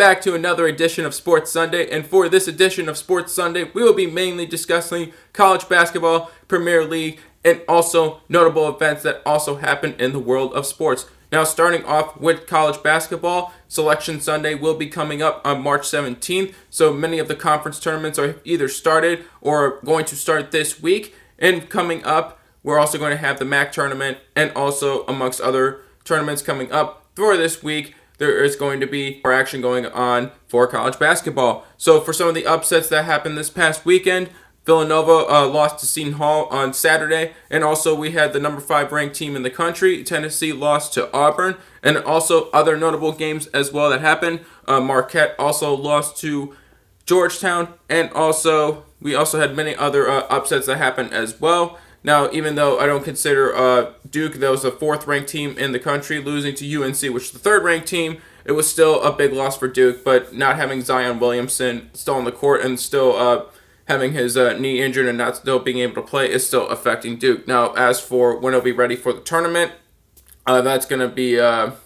back to another edition of Sports Sunday, and for this edition of Sports Sunday, we will be mainly discussing college basketball, Premier League, and also notable events that also happen in the world of sports. Now, starting off with college basketball, Selection Sunday will be coming up on March 17th, so many of the conference tournaments are either started or going to start this week, and coming up, we're also going to have the MAC tournament, and also amongst other tournaments coming up for this week, there is going to be more action going on for college basketball. So for some of the upsets that happened this past weekend, Villanova lost to Seton Hall on Saturday, and also we had the number 5 ranked team in the country, Tennessee, lost to Auburn, and also other notable games as well that happened. Marquette also lost to Georgetown, and also we also had many other upsets that happened as well. Now, even though I don't consider Duke, that was the 4th ranked team in the country, losing to UNC, which is the 3rd ranked team, it was still a big loss for Duke, but not having Zion Williamson still on the court and still having his knee injured and not still being able to play is still affecting Duke. Now, as for when he'll be ready for the tournament, that's going to be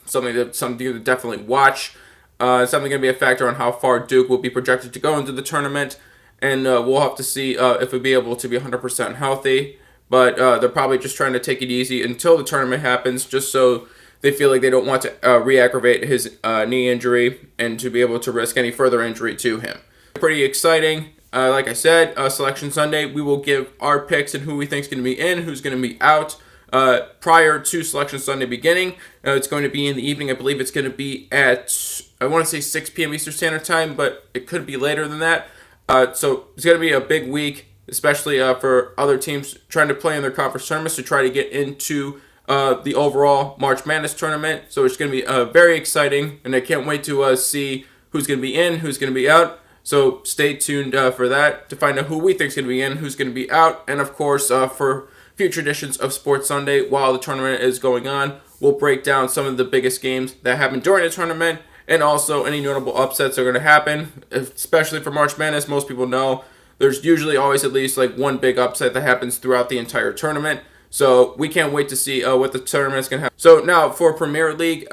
something to definitely watch. Something going to be a factor on how far Duke will be projected to go into the tournament, and we'll have to see if we'll be able to be 100% healthy. But they're probably just trying to take it easy until the tournament happens, just so they feel like they don't want to re-aggravate his knee injury and to be able to risk any further injury to him. Pretty exciting. Like I said, Selection Sunday, we will give our picks and who we think is going to be in, who's going to be out prior to Selection Sunday beginning. It's going to be in the evening. I believe it's going to be at, I want to say 6 p.m. Eastern Standard Time, but it could be later than that. So it's going to be a big week, especially for other teams trying to play in their conference tournaments to try to get into the overall March Madness tournament. So it's going to be very exciting, and I can't wait to see who's going to be in, who's going to be out. So stay tuned for that to find out who we think is going to be in, who's going to be out. And, of course, for future editions of Sports Sunday, while the tournament is going on, we'll break down some of the biggest games that happen during the tournament and also any notable upsets that are going to happen, especially for March Madness. Most people know there's usually always at least like one big upset that happens throughout the entire tournament. So we can't wait to see what the tournament is going to have. So now for Premier League,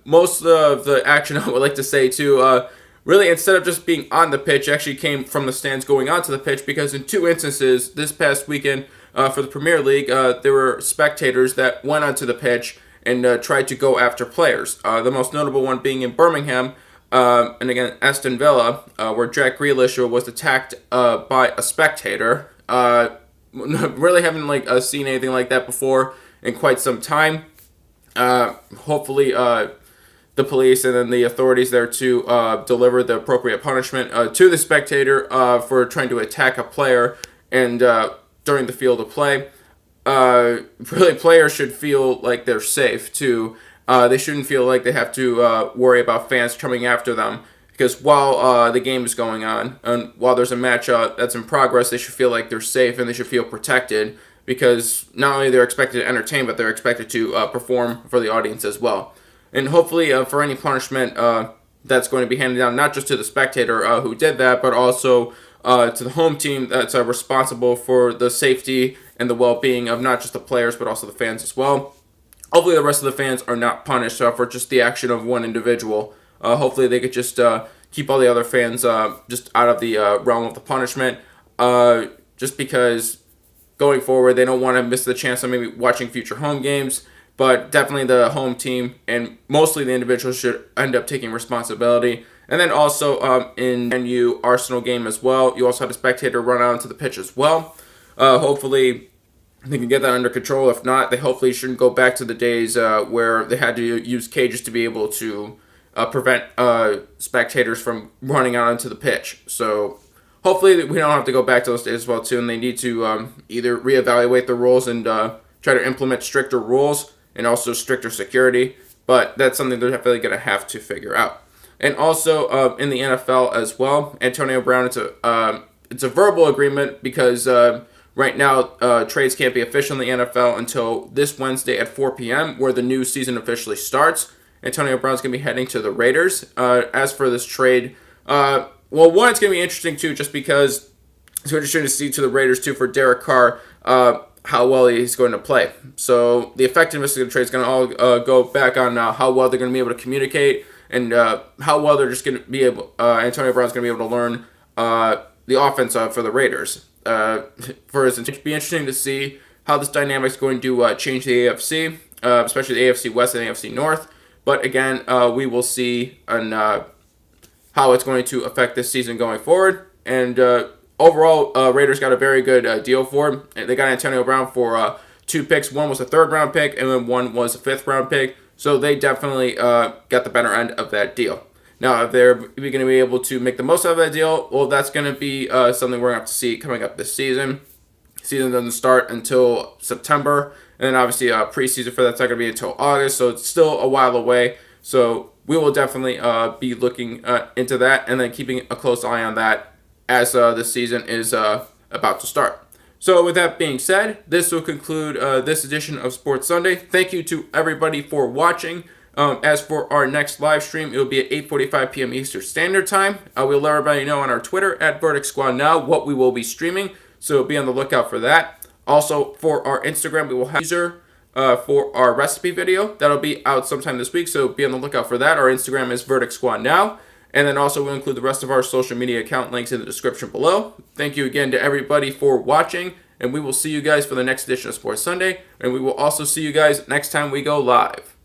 most of the action, I would like to say too, really instead of just being on the pitch, actually came from the stands going onto the pitch, because in 2 instances this past weekend for the Premier League, there were spectators that went onto the pitch and tried to go after players. The most notable one being in Birmingham, and again, Aston Villa, where Jack Grealish was attacked by a spectator. Really haven't seen anything like that before in quite some time. Hopefully, the police and then the authorities there to deliver the appropriate punishment to the spectator for trying to attack a player and during the field of play. Really, players should feel like they're safe too. They shouldn't feel like they have to worry about fans coming after them, because while the game is going on and while there's a match that's in progress, they should feel like they're safe and they should feel protected, because not only they're expected to entertain, but they're expected to perform for the audience as well. And hopefully for any punishment that's going to be handed down, not just to the spectator who did that, but also to the home team that's responsible for the safety and the well-being of not just the players, but also the fans as well. Hopefully the rest of the fans are not punished for just the action of one individual. Hopefully they could just keep all the other fans just out of the realm of the punishment, just because going forward they don't want to miss the chance of maybe watching future home games. But definitely the home team and mostly the individuals should end up taking responsibility. And then also in the NU Arsenal game as well, you also had a spectator run out onto the pitch as well. Hopefully they can get that under control. If not, they hopefully shouldn't go back to the days where they had to use cages to be able to prevent spectators from running out onto the pitch. So hopefully we don't have to go back to those days as well too, and they need to either reevaluate the rules and try to implement stricter rules and also stricter security. But that's something they're definitely going to have to figure out. And also in the NFL as well, Antonio Brown, it's a verbal agreement because right now trades can't be official in the NFL until this Wednesday at 4 p.m. where the new season officially starts. Antonio Brown's going to be heading to the Raiders. As for this trade, one, it's going to be interesting too, just because it's interesting to see to the Raiders too for Derek Carr how well he's going to play. So the effectiveness of the trade is going to all go back on how well they're going to be able to communicate and how well they're just going to be able. Antonio Brown's going to be able to learn the offense for the Raiders. For instance, it'd be interesting to see how this dynamic is going to change the AFC, especially the AFC West and AFC North. But again, we will see on how it's going to affect this season going forward. And overall, Raiders got a very good deal for him. They got Antonio Brown for 2 picks. One was a 3rd-round pick, and then one was a 5th-round pick. So they definitely got the better end of that deal. Now, if they're going to be able to make the most out of that deal, well, that's going to be something we're going to have to see coming up this season. Season doesn't start until September, and then obviously preseason for that's not going to be until August, so it's still a while away. So we will definitely be looking into that and then keeping a close eye on that as the season is about to start. So with that being said, this will conclude this edition of Sports Sunday. Thank you to everybody for watching. As for our next live stream, it will be at 8:45 p.m. Eastern Standard Time. We'll let everybody know on our Twitter at VerdictSquadNow what we will be streaming, so be on the lookout for that. Also, for our Instagram, we will have a teaser for our recipe video. That'll be out sometime this week, so be on the lookout for that. Our Instagram is VerdictSquadNow. And then also we'll include the rest of our social media account links in the description below. Thank you again to everybody for watching, and we will see you guys for the next edition of Sports Sunday, and we will also see you guys next time we go live.